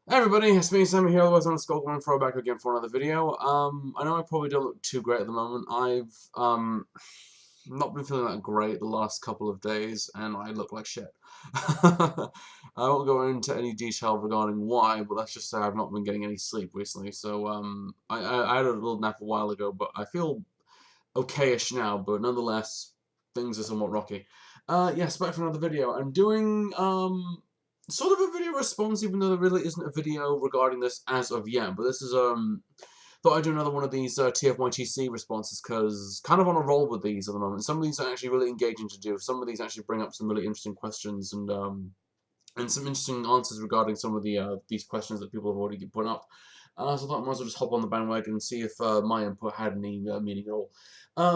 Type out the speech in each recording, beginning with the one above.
Hey everybody, it's me, Sammy here, otherwise on Skullgrim Throwback again for another video. I know I probably don't look too great at the moment. I've, not been feeling that great the last couple of days, and I look like shit. I won't go into any detail regarding why, but let's just say I've not been getting any sleep recently, so, I had a little nap a while ago, but I feel okay-ish now, but nonetheless, things are somewhat rocky. Yes, back for another video. I'm doing, sort of a video response, even though there really isn't a video regarding this as of yet, but this is, thought I'd do another one of these, TFYTC responses, because kind of on a roll with these at the moment. Some of these are actually really engaging to do. Some of these actually bring up some really interesting questions, and some interesting answers regarding some of the these questions that people have already put up. So I thought I might as well just hop on the bandwagon and see if my input had any meaning at all.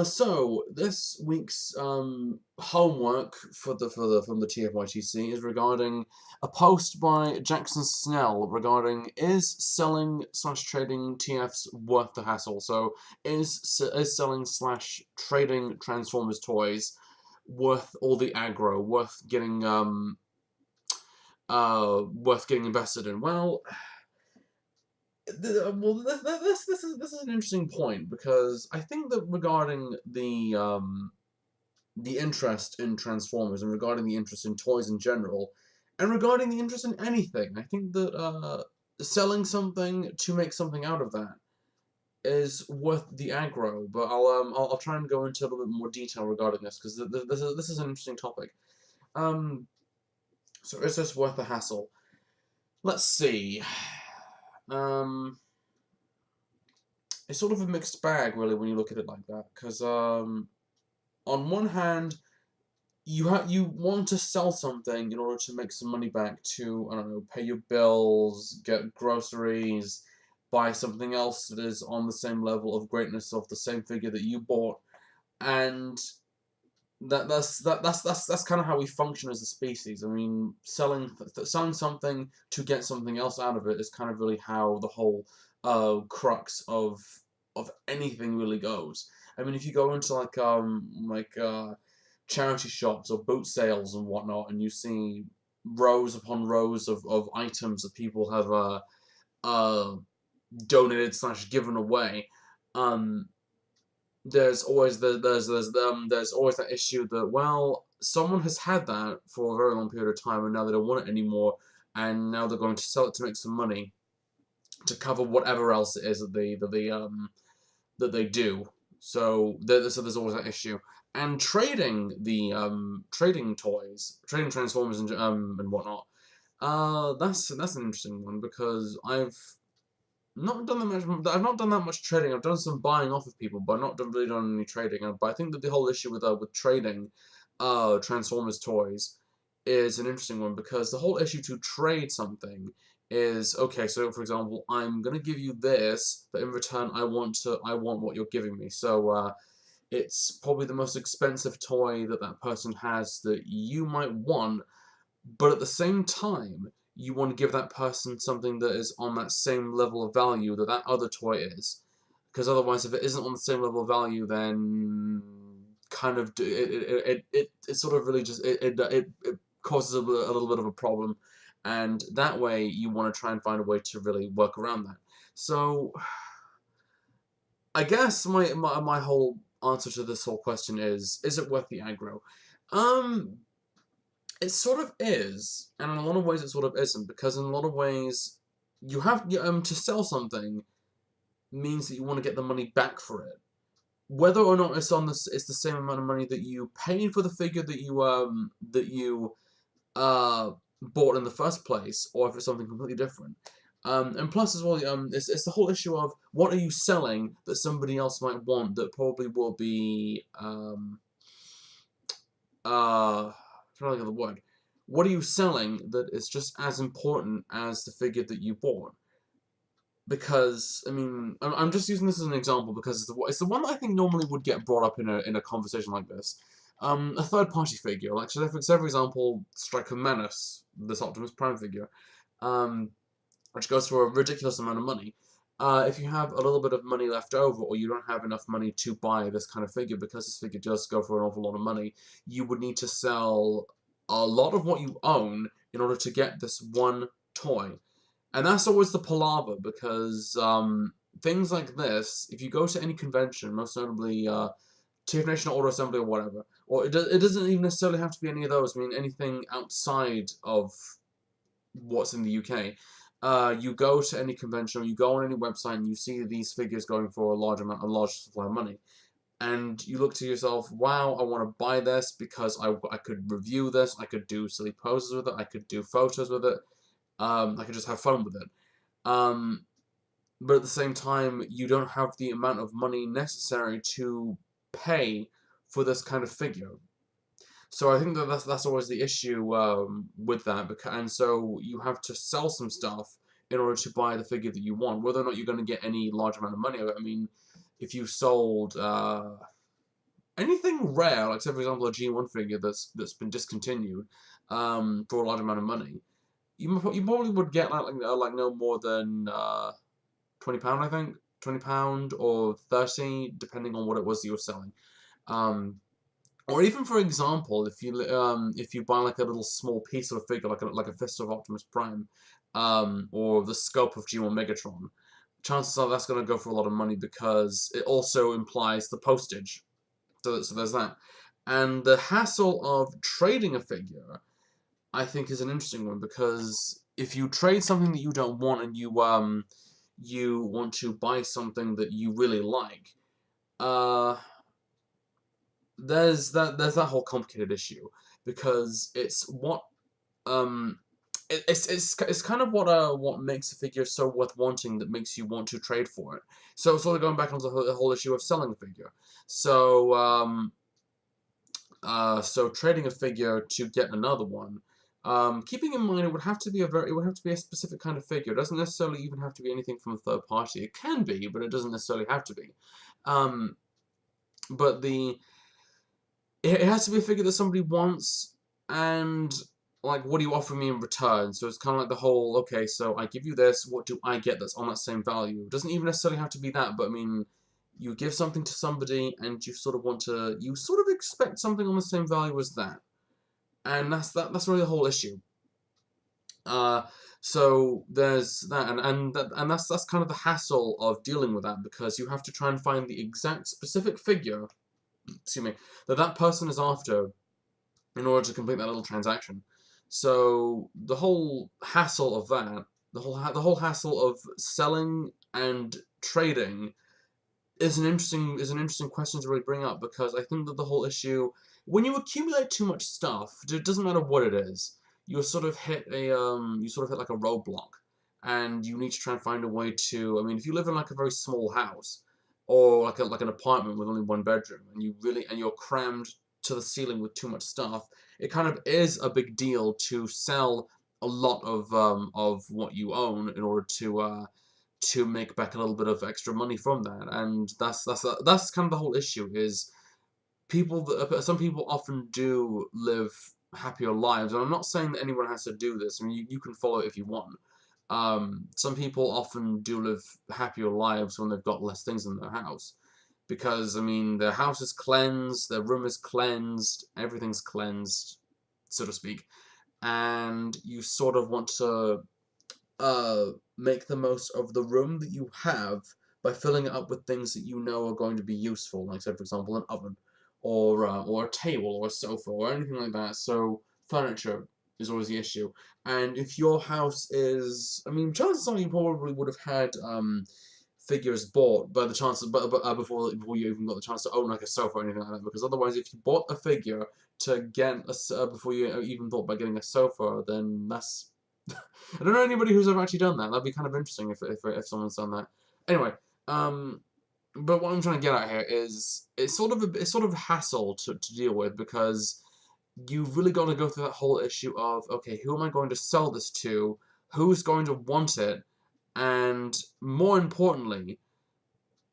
So this week's homework from the TFYTC is regarding a post by Jackson Snell regarding is selling / trading TFs worth the hassle. So is selling / trading Transformers toys worth all the aggro, worth getting invested in? Well, this is an interesting point, because I think that regarding the interest in Transformers, and regarding the interest in toys in general, and regarding the interest in anything, I think that selling something to make something out of that is worth the aggro. But I'll try and go into a little bit more detail regarding this, because this is an interesting topic. So is this worth the hassle? Let's see. It's sort of a mixed bag, really, when you look at it like that. Because on one hand, you want to sell something in order to make some money back to, I don't know, pay your bills, get groceries, buy something else that is on the same level of greatness of the same figure that you bought, and that's kind of how we function as a species. I mean, selling something to get something else out of it is kind of really how the whole crux of anything really goes. I mean, if you go into charity shops or boot sales and whatnot, and you see rows upon rows of items that people have donated / given away, there's always there's always that issue that, well, someone has had that for a very long period of time, and now they don't want it anymore, and now they're going to sell it to make some money to cover whatever else it is that they do. So there's always that issue. And trading trading toys, trading Transformers and whatnot, that's an interesting one, because I've not done that much. I've not done that much trading. I've done some buying off of people, but I've not really done any trading. But I think that the whole issue with trading Transformers toys is an interesting one, because the whole issue to trade something is, okay, so for example, I'm gonna give you this, but in return I want what you're giving me. So it's probably the most expensive toy that person has that you might want, but at the same time, you want to give that person something that is on that same level of value that other toy is. Because otherwise, if it isn't on the same level of value, then kind of it sort of really just it causes a little bit of a problem, and that way you want to try and find a way to really work around that. So I guess my whole answer to this whole question is it worth the aggro? It sort of is, and in a lot of ways it sort of isn't, because in a lot of ways you have to sell something means that you want to get the money back for it, whether or not it's the same amount of money that you paid for the figure that you bought in the first place, or if it's something completely different. And plus as well, it's the whole issue of what are you selling that somebody else might want that probably will be trying to think of the word. What are you selling that is just as important as the figure that you bought? Because, I mean, I'm just using this as an example because it's the one that I think normally would get brought up in a conversation like this. A third-party figure, like, so for example, Striker Menace, this Optimus Prime figure, which goes for a ridiculous amount of money. If you have a little bit of money left over, or you don't have enough money to buy this kind of figure, because this figure does go for an awful lot of money, you would need to sell a lot of what you own in order to get this one toy. And that's always the palaver, because things like this, if you go to any convention, most notably TF National Auto Assembly or whatever, or it doesn't even necessarily have to be any of those. I mean, anything outside of what's in the UK. You go to any convention, or you go on any website, and you see these figures going for a large supply of money, and you look to yourself, wow, I want to buy this because I could review this, I could do silly poses with it, I could do photos with it, I could just have fun with it. But at the same time, you don't have the amount of money necessary to pay for this kind of figure. So I think that's always the issue with that, and so you have to sell some stuff in order to buy the figure that you want, whether or not you're going to get any large amount of money. I mean, if you sold anything rare, like say for example a G1 figure that's been discontinued for a large amount of money, you probably would get like no more than £20, I think, £20 or 30, depending on what it was that you were selling. Or even, for example, if you buy like a little small piece of a figure, like a Fist of Optimus Prime, or the scope of G1 Megatron, chances are that's going to go for a lot of money, because it also implies the postage. So there's that. And the hassle of trading a figure, I think, is an interesting one, because if you trade something that you don't want, and you want to buy something that you really like, there's that whole complicated issue, because it's what it's kind of what makes a figure so worth wanting, that makes you want to trade for it. So sort of going back onto the whole issue of selling a figure. So so trading a figure to get another one. Keeping in mind, it would have to be a specific kind of figure. It doesn't necessarily even have to be anything from a third party. It can be, but it doesn't necessarily have to be. But it has to be a figure that somebody wants, and like, what do you offer me in return? So it's kind of like the whole, okay, so I give you this, what do I get that's on that same value? It doesn't even necessarily have to be that, but I mean, you give something to somebody, and you sort of expect something on the same value as that. And that's really the whole issue. So there's that, and that's kind of the hassle of dealing with that, because you have to try and find the exact specific figure, excuse me, that person is after, in order to complete that little transaction. So the whole hassle of that, the whole hassle of selling and trading, is an interesting question to really bring up, because I think that the whole issue, when you accumulate too much stuff, it doesn't matter what it is, you sort of hit like a roadblock, and you need to try and find a way to. I mean, if you live in like a very small house, or like an apartment with only one bedroom, and you're crammed to the ceiling with too much stuff, it kind of is a big deal to sell a lot of what you own, in order to make back a little bit of extra money from that. And that's kind of the whole issue, is some people often do live happier lives, and I'm not saying that anyone has to do this. I mean, you can follow it if you want. Some people often do live happier lives when they've got less things in their house, because I mean, their house is cleansed, their room is cleansed, everything's cleansed, so to speak, and you sort of want to make the most of the room that you have by filling it up with things that you know are going to be useful, like, say, for example, an oven, or a table, or a sofa, or anything like that. So furniture is always the issue. And if your house is, I mean, chances are you probably would have had figures bought by the chance, before you even got the chance to own like a sofa or anything like that. Because otherwise, if you bought a figure to get before you even thought about getting a sofa, then that's I don't know anybody who's ever actually done that. That'd be kind of interesting if someone's done that. Anyway, but what I'm trying to get at here is it's sort of a hassle to deal with, because you've really got to go through that whole issue of, okay, who am I going to sell this to? Who's going to want it? And more importantly,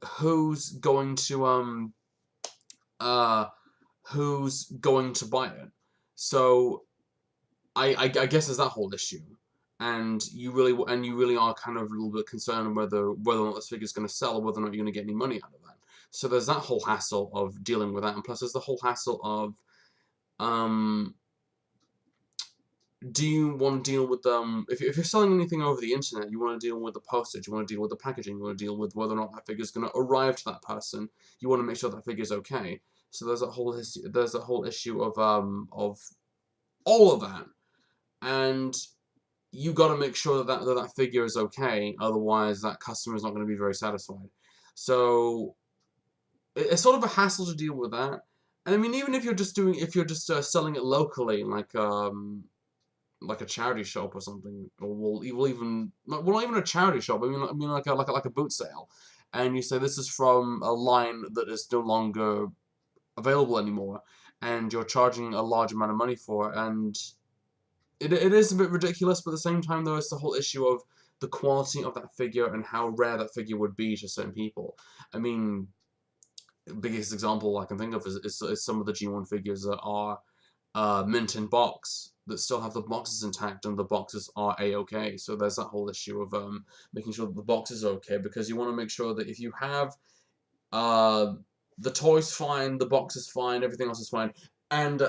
who's going to buy it? So I guess there's that whole issue, and you really are kind of a little bit concerned whether or not this figure's going to sell, or whether or not you're going to get any money out of that. So there's that whole hassle of dealing with that, and plus there's the whole hassle of do you want to deal with if you're selling anything over the internet, you want to deal with the postage, you want to deal with the packaging, you want to deal with whether or not that figure is going to arrive to that person. You want to make sure that figure is okay. So there's a whole issue of all of that, and you got to make sure that figure is okay. Otherwise, that customer is not going to be very satisfied. So it's sort of a hassle to deal with that. And I mean, even if you're just selling it locally, like a charity shop or something, or well even not even a charity shop. I mean like a boot sale, and you say this is from a line that is no longer available anymore, and you're charging a large amount of money for it, and it is a bit ridiculous, but at the same time, though, it's the whole issue of the quality of that figure and how rare that figure would be to certain people. I mean, the biggest example I can think of is some of the G1 figures that are mint in box that still have the boxes intact and the boxes are a-okay. So there's that whole issue of making sure that the boxes are okay, because you want to make sure that if you have the toy's fine, the box is fine, everything else is fine, and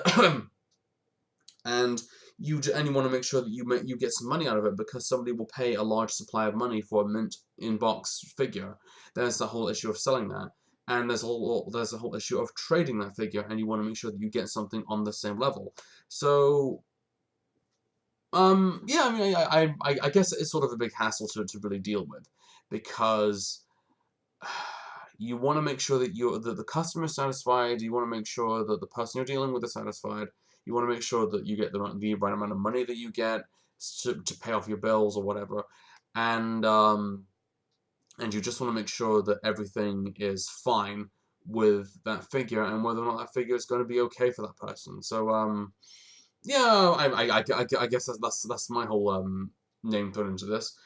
and you want to make sure that you get some money out of it, because somebody will pay a large supply of money for a mint in box figure. There's the whole issue of selling that. And there's a whole issue of trading that figure, and you want to make sure that you get something on the same level. So, yeah, I mean, I guess it's sort of a big hassle to really deal with, because you want to make sure that the customer is satisfied. You want to make sure that the person you're dealing with is satisfied. You want to make sure that you get the right amount of money that you get to pay off your bills or whatever, and you just want to make sure that everything is fine with that figure, and whether or not that figure is going to be okay for that person. So, yeah, I guess that's my whole name put into this.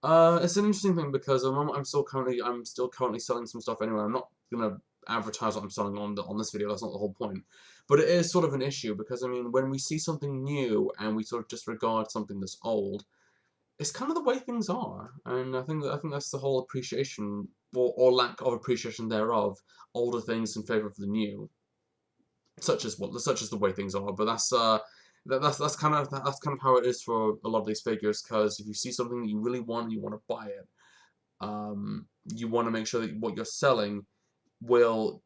It's an interesting thing, because I'm still currently selling some stuff anyway. I'm not gonna advertise what I'm selling on this video. That's not the whole point. But it is sort of an issue, because I mean, when we see something new and we sort of disregard something that's old, it's kind of the way things are, and I think that's the whole appreciation, or lack of appreciation thereof, older things in favor of the new, such as the way things are. But that's kind of how it is for a lot of these figures, because if you see something that you really want, you want to buy it. You want to make sure that what you're selling will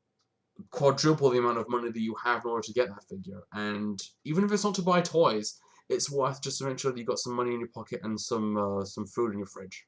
quadruple the amount of money that you have in order to get that figure. And even if it's not to buy toys, it's worth just to make sure that you've got some money in your pocket and some food in your fridge.